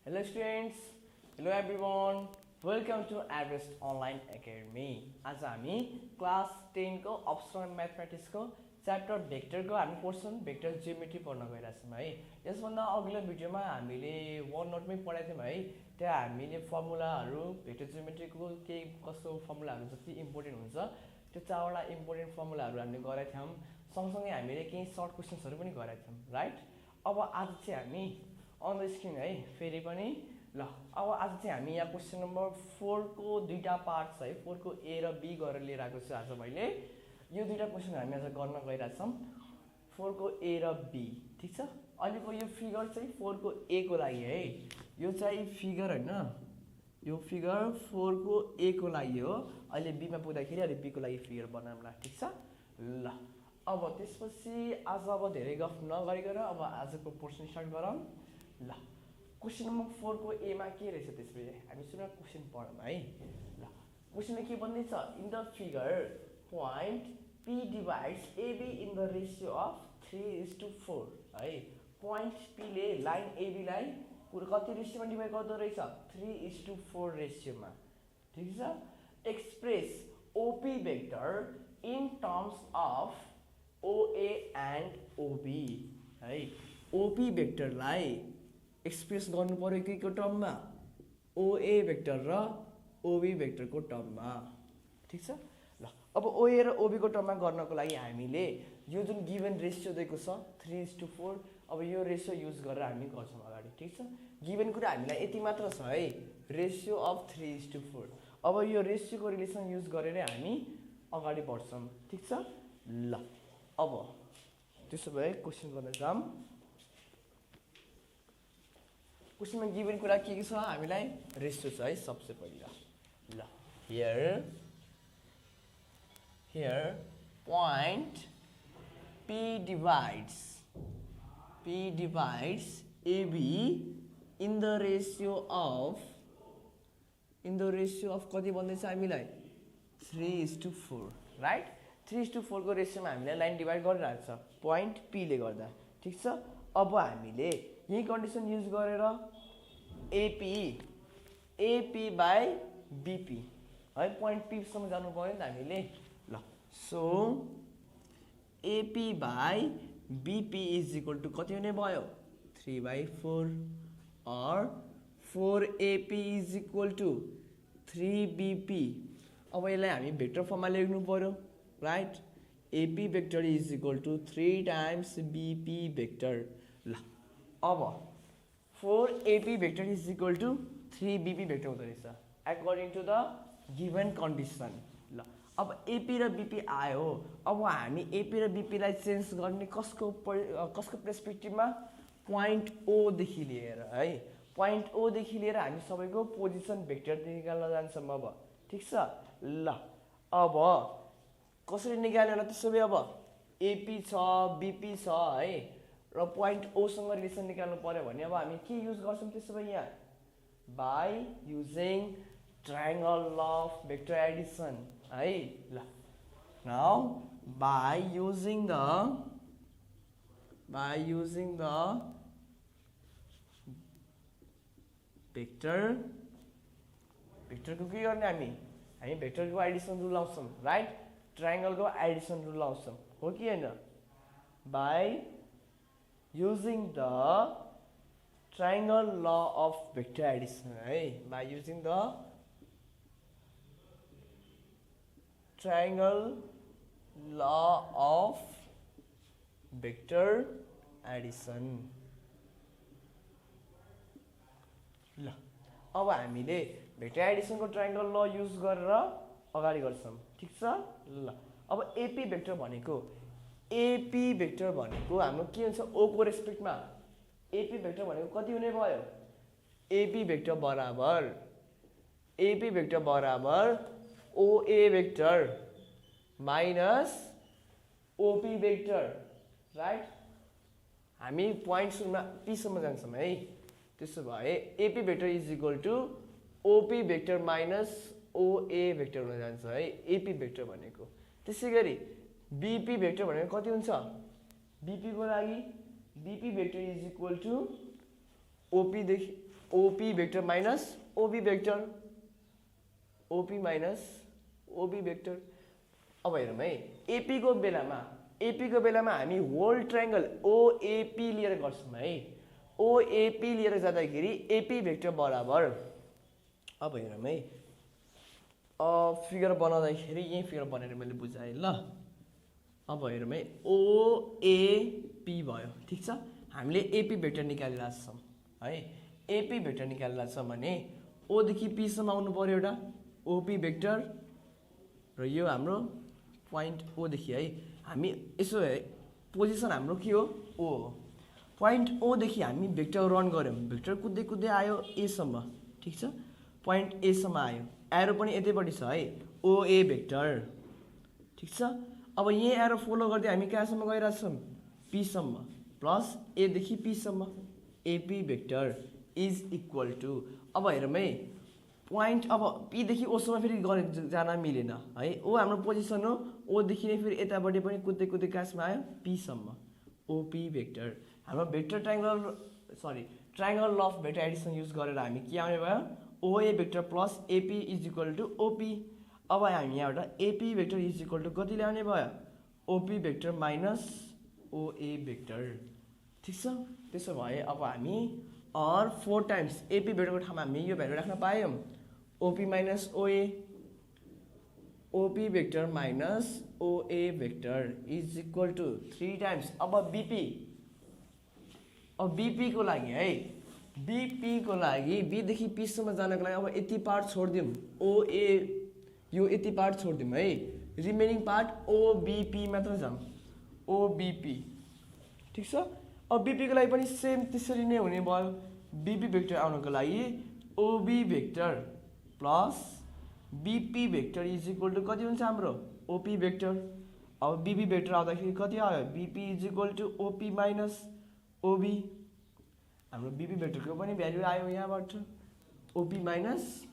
Hello students, hello everyone. Welcome to Everest Online Academy. आज हामी class 10 को optional mathematics को च्याप्टर भेक्टर को हामी पोर्सन भेक्टर जियोमेट्री पढ्न गइरहेछौँ है। यसभन्दा अघिल्लो भिडियोमा हामीले वन नोटमै पढाएको थियौँ है। त्यहाँ हामीले फर्मुलाहरू भेक्टर जियोमेट्रीको के कस्तो फर्मुलाहरू जति इम्पोर्टेन्ट हुन्छ त्यो चारवटा इम्पोर्टेन्ट फर्मुलाहरू हामीले गरेका थियौँ। सँगसँगै हामीले केही सर्ट क्वेशन्सहरू पनि गरेका थियौँ, राइट? अब आज चाहिँ हामी अन द स्क्रिन है फेरि पनि ल अब आज चाहिँ हामी यहाँ क्वेसन नम्बर 4 को दुईटा पार्ट छ है। 4 को ए र बी गरेर लिएर आएको छु आज मैले। यो दुईटा क्वेसन हामी आज गर्न गइरहेछौँ 4 को ए र बी, ठीक छ? अहिलेको यो फिगर चाहिँ 4 को ए को लागि है। यो चाहिँ फिगर हैन, यो फिगर 4 को ए को लागि हो। अहिले बी मा पुग्दाखेरि अहिले बी को लागि फिगर बनाउँला, ठीक छ? ल अब त्यसपछि आज अब धेरै गफ नगरिकन अब आजको पोर्सन स्टार्ट गरौँ। ल क्वेसन नम्बर 4 को ए मा के रहेछ त्यसपछि हामी सुन क्वेसन पढौँ है। ल क्वेसनले के भन्दैछ? In the figure point P divides AB in the ratio of 3:4 है। point P ले लाइन AB लाई कति रेशियोमा डिभाइड गर्दो रहेछ? 3:4 रेशियोमा, ठीक छ? Express OP vector in terms of OA and OB है। OP वेक्टरलाई एक्सप्रेस गर्नु पर्यो के को टर्ममा? OA वेक्टर र OB वेक्टरको टर्ममा, ठीक छ? ल अब OA र OB को टर्ममा गर्नको लागि हामीले यो जुन गिभन रेशियो दिएको छ 3:4, अब यो रेशियो युज गरेर हामी गर्छौँ अगाडि, ठीक छ? गिभन कुरा हामीलाई यति मात्र छ है, रेशियो अफ 3:4। अब यो रेशियोको रिलेसन युज गरेर हामी अगाडि बढ्छौँ, ठीक छ? ल अब त्यसो भए क्वेसन गर्न जाम। क्वेसनमा गिभन कुरा के छ? हामीलाई रेशियो छ है सबसे पहिला। ल here point P divides AB in the ratio of कति भन्दैछ हामीलाई? 3:4, राइट? 3:4 को रेशियोमा हामीले लाइन डिभाइड गरिरहेको छ पोइन्ट P ले गर्दा, ठीक छ? अब हामीले यही कन्डिसन युज गरेर AP बाई BP है पोइन्ट P सम्म जानु पर्यो नि त हामीले। ल so AP by BP is equal to कति हुने भयो? 3/4 और 4AP is equal to 3BP। अब यसलाई हामी भेक्टर फर्ममा लेख्नु पर्यो, right? AP vector is equal to 3 times BP vector. ल अब 4AP vector is equal to 3BP vector हुँदो रहेछ according to the given condition. ल अब AP र BP आयो। अब हामी AP र BP लाई चेन्ज गर्ने कसको पर्सपेक्टिभमा? पोइन्ट O देखि लिएर है। पोइन्ट O देखि लिएर हामी सबैको पोजिसन भेक्टर निकाल्न जान्छौँ अब, ठीक छ? ल अब कसरी निकाल्यो होला त्यसो भए? अब AP छ, BP छ है र पोइन्ट O सँग रिलेसन निकाल्नु पर्यो भने अब हामी के युज गर्छौँ त्यसो भए? यहाँ बाई युजिङ ट्रायंगल ल अफ भेक्टर एडिसन है। ल नाउ बाई युजिङ द भेक्टरको के गर्ने हामी भेक्टरको एडिसन रुल लाउँछौँ, राइट? ट्रायंगलको एडिसन रुल लाउँछौँ, हो कि हैन? बाई युजिङ द ट्रायंगल ल अफ भेक्टर एडिसन है। बाई युजिङ द ट्रायंगल ल अफ भेक्टर एडिसन। ल अब हामीले भेक्टर एडिसनको ट्रायंगल ल युज गरेर अगाडि गर्छौँ, ठीक छ? ल अब AP भेक्टर भनेको हाम्रो के हुन्छ? O को रेस्पेक्टमा AP भेक्टर भनेको कति हुने भयो? AP भेक्टर बराबर OA vector minus OP vector, right? हामी पोइन्ट सुरुमा P सम्म जान्छौँ है। त्यसो भए AP vector is equal to OP vector minus OA vector हुन जान्छ है AP भेक्टर भनेको। त्यसै गरी BP भेक्टर भनेको कति हुन्छ? BP को लागि BP vector is equal to OP देखि OP vector minus OB vector, OP minus OB vector. अब हेरौँ है, एपीको बेलामा हामी होल ट्रायंगल ओएपी लिएर गर्छौँ है। ओएपी लिएर जाँदाखेरि एपी भेक्टर बराबर, अब हेरौँ है, फिगर बनाउँदाखेरि यही फिगर बनाएर मैले बुझाएँ ल। अब हेरौँ है, ओएपी भयो, ठिक छ। हामीले एपी भेक्टर निकालिरहेको छौँ है। एपी भेक्टर निकालिरहेको छ भने ओदेखि पीसम्म आउनु पर्यो एउटा ओपी भेक्टर, र यो हाम्रो पोइन्ट ओदेखि है। हामी यसो है, पोजिसन हाम्रो के हो, ओ हो। पोइन्ट ओदेखि हामी भेक्टर रन गऱ्यौँ, भेक्टर कुद्दै कुद्दै आयो एसम्म, ठिक छ। पोइन्ट एसम्म आयो, एरो पनि यतैपट्टि छ है, ओए भेक्टर, ठिक छ। अब यही एरो फलो गर्दै हामी कहाँसम्म गइरहेछौँ, पीसम्म, प्लस एदेखि पीसम्म AP vector is equal to, अब हेरौँ है, पोइन्ट अब पीदेखि ओसम्म फेरि गरे जान मिलेन है। ओ हाम्रो पोजिसन हो, ओदेखि नै फेरि यतापट्टि पनि कुद्दै कुद्दै कहाँसम्म आयो, पीसम्म, ओपी भेक्टर। हाम्रो vector triangle of vector addition use गरेर हामी के आउने भयो, OA vector plus AP is equal to OP. अब हामी यहाँबाट AP vector is equal to कति ल्याउने भयो, OP vector minus OA vector, ठिक छ। त्यसो भए अब हामी 4 टाइम्स एपी भेक्टरको ठाउँमा हामी यो भ्यालु राख्न पायौँ, OP minus OA, OP vector minus OA vector is equal to 3 times. अब बीपी, अब बीपी को लागि है, बीपी को लागि बीदेखि पीसम्म जानको लागि अब यति पार्ट छोडिदिउँ, ओए यो यति पार्ट छोडिदिउँ है, रिमेनिङ पार्ट ओबीपी मात्र जाउँ, ओबीपी, ठिक छ। अब बीपी को लागि पनि सेम त्यसरी नै हुने भयो। बीपी भेक्टर आउनको लागि OB vector plus BP vector is equal to कति हुन्छ हाम्रो, ओपी भेक्टर। अब बीपी भेक्टर आउँदाखेरि कति आयो, BP is equal to OP minus OB. हाम्रो बीपी भेक्टरको पनि भ्यालु आयो यहाँबाट, ओपी माइनस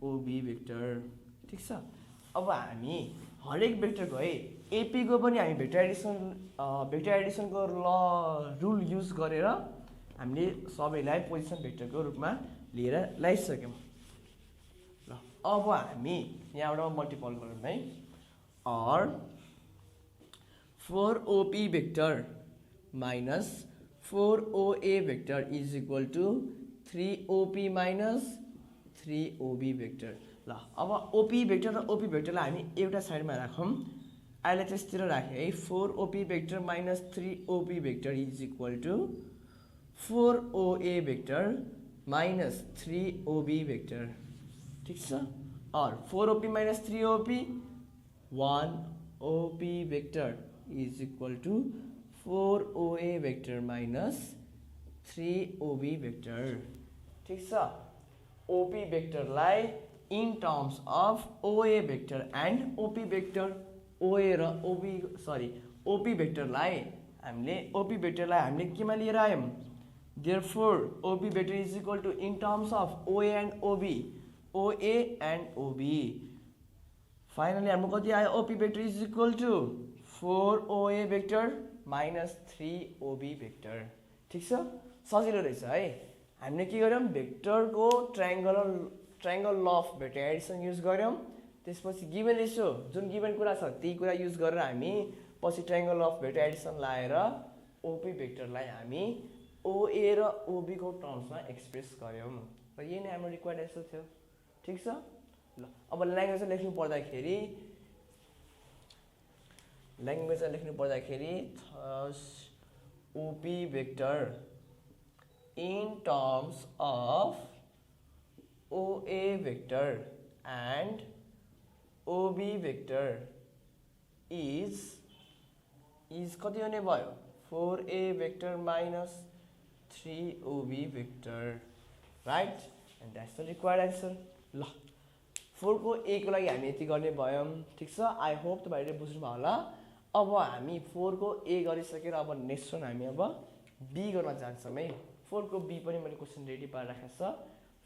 ओबी भेक्टर, ठिक छ। अब हामी हरेक भेक्टरको है, एपी को पनि हामी भेक्टर एडिसनको रुल युज गरेर हामीले सबैलाई पोजिसन भेक्टरको रूपमा लिएर ल्याइसक्यौँ ल। अब हामी यहाँबाट मल्टिपल गरौँ है, और 4OP vector minus 4OA vector is equal to 3OP minus 3OB vector ल। अब ओपी भेक्टर र ओपी भेक्टरलाई हामी एउटा साइडमा राखौँ, एलएचएसतिर राखेँ है। 4OP vector minus 3OP vector is equal to 4OA vector minus 3OB vector, ठिक छ। और 4OP minus 3OP 1OP vector is equal to 4OA vector minus 3OB vector, ठिक छ। ओपी भेक्टरलाई in terms of OA vector and OP vector, ओए र OP भेक्टरलाई हामीले केमा लिएर आयौँ, therefore OP vector is equal to in terms of OA and OB, OA and OB. Finally हाम्रो कति आयो, OP vector is equal to 4OA vector minus 3OB vector, ठिक छ। सजिलो रहेछ है। हामीले के गर्यौँ, भेक्टरको triangle of vector addition use गर्यौँ। त्यसपछि गिभन रेसियो, जुन गिभन कुरा छ त्यही कुरा युज गरेर हामी पछि ट्रायंगल अफ भेक्टर एडिसन लाएर ओपी भेक्टरलाई हामी ओए र ओबी को टर्म्समा एक्सप्रेस गर्यौँ र यही नै हाम्रो रिक्वायर्ड एन्सर थियो, ठिक छ ल। अब ल्याङ्ग्वेजमा लेख्नु पर्दाखेरि OP vector in terms of OA vector and OB vector is कति हुने भयो, 4A vector minus 3OB vector, right. And that's the required answer ल। 4 को A को लागि हामी यति गर्ने भयौँ, ठिक छ। आई होप तपाईँहरूले बुझ्नुभयो होला। अब हामी 4 को A गरिसकेर अब नेक्स्ट वान हामी अब B गर्न जान्छौँ है। 4 को B पनि मैले क्वेसन रेडी पारेर राखेको छ।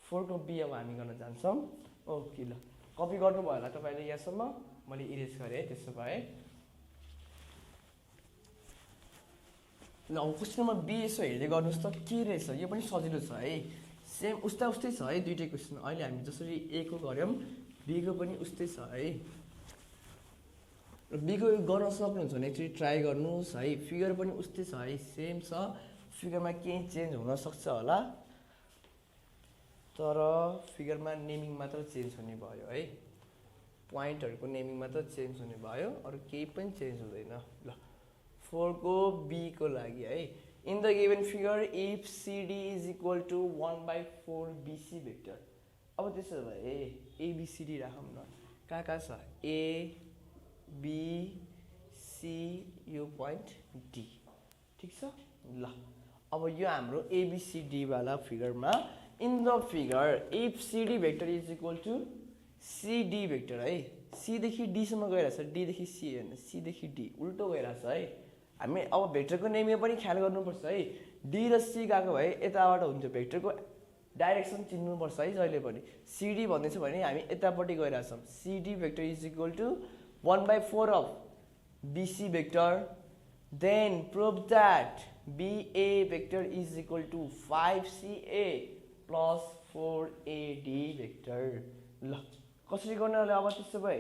4 को B अब हामी गर्न जान्छौँ। ओके ल, कपी गर्नुभयो होला तपाईँले यहाँसम्म, मैले इरेज गरेँ। त्यसो भए ल अब क्वेसन नम्बर बी यसो हेर्दै गर्नुहोस् त के रहेछ यो पनि सजिलो छ है सेम उस्तै छ है दुईटै क्वेसन अहिले हामी जसरी ए को गऱ्यौँ बी को पनि उस्तै छ है बी को गर्न सक्नुहुन्छ भने एकचोटि ट्राई गर्नुहोस् है फिगर पनि उस्तै छ है सेम छ फिगरमा केही चेन्ज हुनसक्छ होला तर फिगरमा नेमिङ मात्र चेन्ज हुने भयो है पोइन्टहरूको नेमिङ मात्र चेन्ज हुने भयो अरू केही पनि चेन्ज हुँदैन ल 4 को बी को लागि है in the given figure if CD is equal to 1/4 BC vector अब त्यसो भए एबिसिडी राखौँ न कहाँ छ ए बी सी यो पोइन्ट डी ठिक छ ल अब यो हाम्रो एबिसिडी वाला फिगरमा in the figure if CD vector is equal to CD vector है सी देखि डी सम्म गइरहेछ डी देखि सी हैन सी देखि डी उल्टो गइरहेछ है हामी अब भेक्टरको नेमिङ पनि ख्याल गर्नुपर्छ है डी र सी गएको भए यताबाट हुन्थ्यो भेक्टरको डाइरेक्सन चिन्नुपर्छ है जहिले पनि सिडी भन्दैछ भने हामी यतापट्टि गइरहेछौँ CD vector is equal to 1/4 of BC vector then prove that BA vector is equal to 5CA plus 4AD vector. ल कसरी गर्ने होला अब त्यसो भए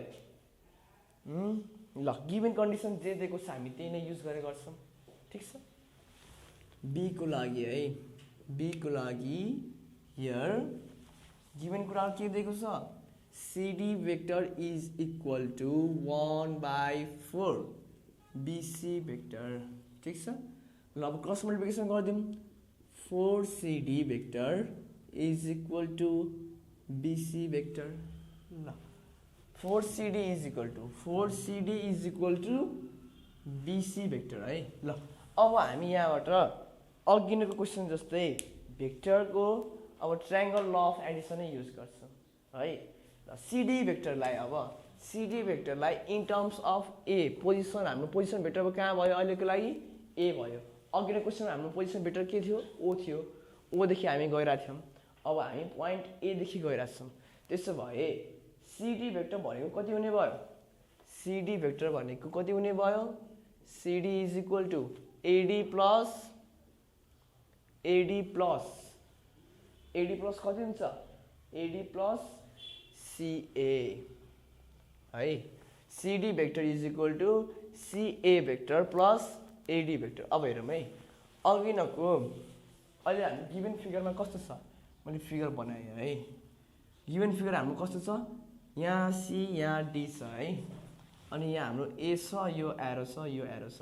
ल गिभन कन्डिसन जे दिएको छ हामी त्यही नै युज गरेर गर्छौं ठीक छ बी को लागि है बी को लागि हियर गिभन कुरा के दिएको छ CD vector is equal to 1/4 BC vector ठीक छ ल अब क्रस मल्टिप्लिकेसन गर्दियौं 4CD vector is equal to BC vector ल 4CD is equal to BC vector है ल अब हामी यहाँबाट अघिनको क्वेशन जस्तै भेक्टरको अब ट्रायंगल ल अफ एडिसन नै युज गर्छौं है ल CD भेक्टरलाई अब CD भेक्टरलाई in terms of A position हाम्रो पोजिसन भेक्टर कहाँ भयो अहिलेको लागि A भयो अघिको क्वेशनमा हाम्रो पोजिसन भेक्टर के थियो O थियो O देखि हामी गइरा थियौं अब हामी पोइन्ट A देखि गइरा छौं त्यसो भए CD भेक्टर भनेको कति हुने भयो CD भेक्टर भनेको कति हुने भयो CD is equal to AD plus कति हुन्छ AD plus CA है CD vector is equal to CA vector plus AD vector अब हेरौँ है अघिनको अहिले हामी गिभन फिगरमा कस्तो छ मैले फिगर बनाएँ है गिभन फिगर हाम्रो कस्तो छ यहाँ C यहाँ D छ है अनि यहाँ हाम्रो A छ यो एरो छ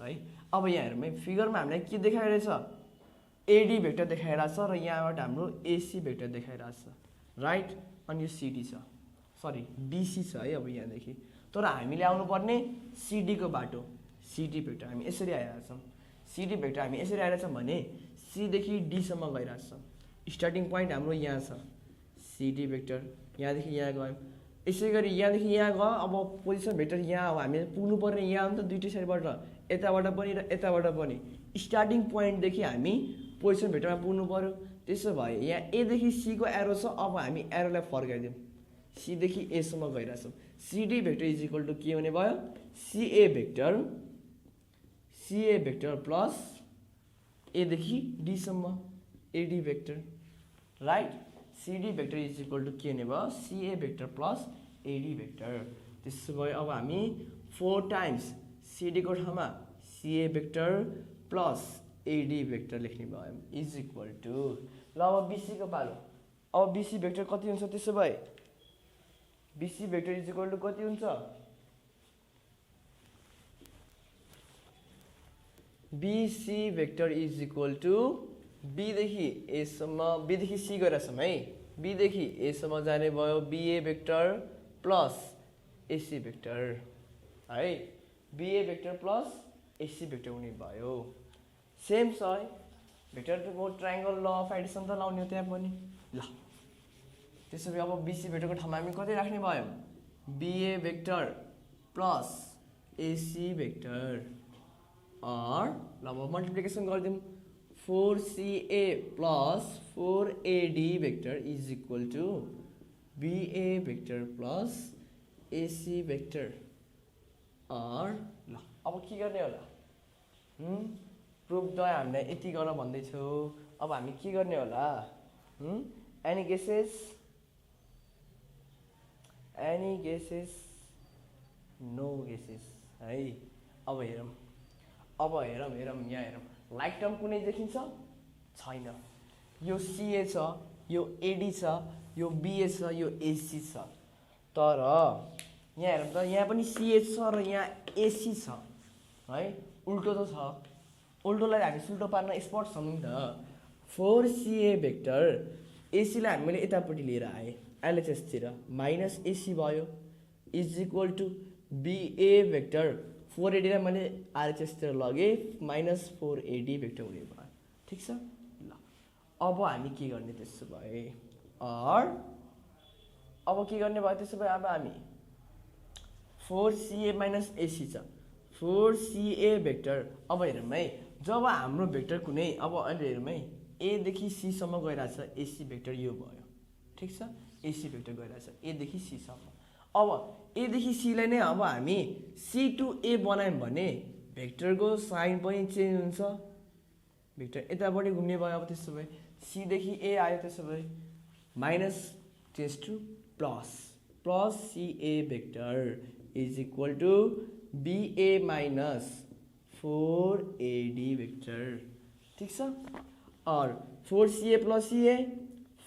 है अब यहाँ हेरौँ है फिगरमा हामीलाई के देखाइरहेछ AD भेक्टर देखाइरहेछ र यहाँबाट हाम्रो AC भेक्टर देखाइरहेछ राइट अनि यो CD छ सरी BC छ है अब यहाँदेखि तर हामीले आउनु पर्ने CD को बाटो CD भेक्टर हामी यसरी आइरहेछौं CD भेक्टर हामी यसरी आइरहेछौं भने C देखि D सम्म गइरहेछ स्टार्टिङ पोइन्ट हाम्रो यहाँ छ CD भेक्टर यहाँदेखि यहाँ गयौं यसैगरी यहाँदेखि यहाँ गयो अब पोजिसन भेक्टर यहाँ हो हामीले पुग्नु पर्ने यहाँ हो नि त दुईटै साइडबाट यताबाट पनि र यताबाट पनि स्टार्टिङ पोइन्ट देखि हामी पोजिसन भेक्टरमा पुग्नु पर्यो त्यसो भए यहाँ A देखि C को एरो छ अब हामी एरोलाई फर्काइदियौं C देखि A सम्म गइरहेछौं CD vector is equal to के हुने भयो CA भेक्टर प्लस A देखि D सम्म AD vector right CD vector is equal to के हुने भयो CA vector plus AD vector त्यसो भए अब हामी 4 टाइम्स CD को ठाउँमा CA vector plus AD vector लेख्ने भयो इज इक्वल टु ल अब BC को पालो अब BC भेक्टर कति हुन्छ त्यसो भए BC vector is equal to कति हुन्छ BC vector is equal to B देखि A सम्म B देखि C गइरहेछौं है B देखि A सम्म जाने भयो BA vector plus AC vector है BA vector plus AC vector हुने भयो सेम छ है भेक्टरको ट्रायंगल ल अफ एडिसन त लाउने हो त्यहाँ पनि ल त्यसैले अब BC भेक्टरको ठाउँमा हामी कति राख्ने भयो BA vector plus AC vector और ल अब multiplication गर्दियौं 4CA plus 4AD vector is equal to BA vector plus AC vector और ल अब के गर्ने होला प्रुफ द हामीलाई यति गर्न भन्दैछु। अब हामी के गर्ने होला? Any guesses? Any guesses? No guesses है। अब हेरौँ यहाँ हेरौँ। लाइक टर्म कुनै देखिन्छ? छैन। यो सिए छ, यो एडी छ, यो बिए छ, यो एसी छ। तर यहाँ हेरौँ त, यहाँ पनि सिए छ र यहाँ एसी छ है। उल्टो त छ, उल्टोलाई हामी सुल्टो पार्न एक्सपर्ट छौँ नि त। 4CA भेक्टर एसीलाई हामीले यतापट्टि लिएर आएँ एलएचएसतिर, माइनस एसी भयो is equal to BA vector 4AD मैले आरएचएसतिर लगेँ माइनस 4AD भेक्टर हुने भयो। ठिक छ ल। अब हामी के गर्ने त्यसो भए? अब के गर्ने भयो त्यसो भए? अब हामी 4CA माइनस एसी छ, 4CA भेक्टर। अब हेरौँ है, जब हाम्रो भेक्टर कुनै, अब अहिले हेरौँ है, एदेखि सीसम्म गइरहेछ एसी भेक्टर यो भयो। ठिक छ, एसी भेक्टर गइरहेछ एदेखि सीसम्म। अब एदेखि सीलाई नै अब हामी सी टु ए बनायौँ भने भेक्टरको साइन पनि चेन्ज हुन्छ, भेक्टर यतापट्टि घुम्ने भयो। अब त्यसो भए सीदेखि ए आयो, त्यसो भए minus change to plus, plus CA vector is equal to BA minus 4AD vector. ठिक छ। और 4CA plus CA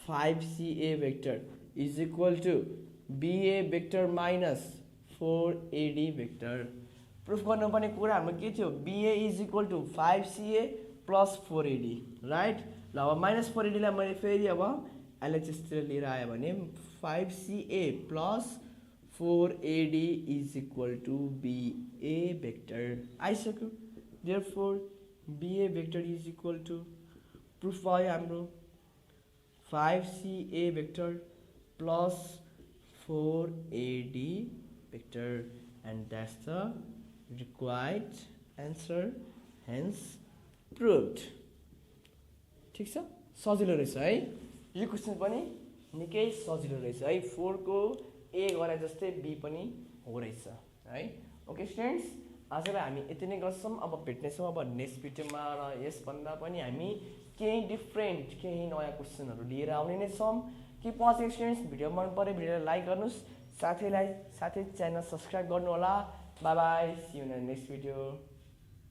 5CA vector is equal to BA vector minus 4AD vector. Proof गर्नुपर्ने कुरा हाम्रो के थियो? BA is equal to 5CA plus 4AD, right? ल अब माइनस 4ADलाई मैले फेरि अब एलएचएसतिर लिएर आयो भने 5CA plus 4AD is equal to BA vector आइसक्यो। Therefore BA vector is equal to, proof भयो हाम्रो 5CA vector plus 4AD vector, and that's the required answer, hence proved। ठिक छ, सजिलो रहेछ है यो क्वेसन पनि, निकै सजिलो रहेछ है। 4 को ए गरे जस्तै बी पनि हो रहेछ है। ओके स्टुडेन्ट्स, आजलाई हामी यति नै गर्छौँ। अब भेट्नेछौँ अब नेक्स्ट भिडियोमा, र यसभन्दा पनि हामी केही डिफ्रेन्ट, केही नयाँ क्वेसनहरू लिएर आउने नै छौँ। कि वाचिङ स्टुडेन्ट्स, भिडियो मन पऱ्यो भिडियोलाई लाइक गर्नुहोस्, साथै च्यानल सब्सक्राइब गर्नु होला। Bye bye, see you in next video.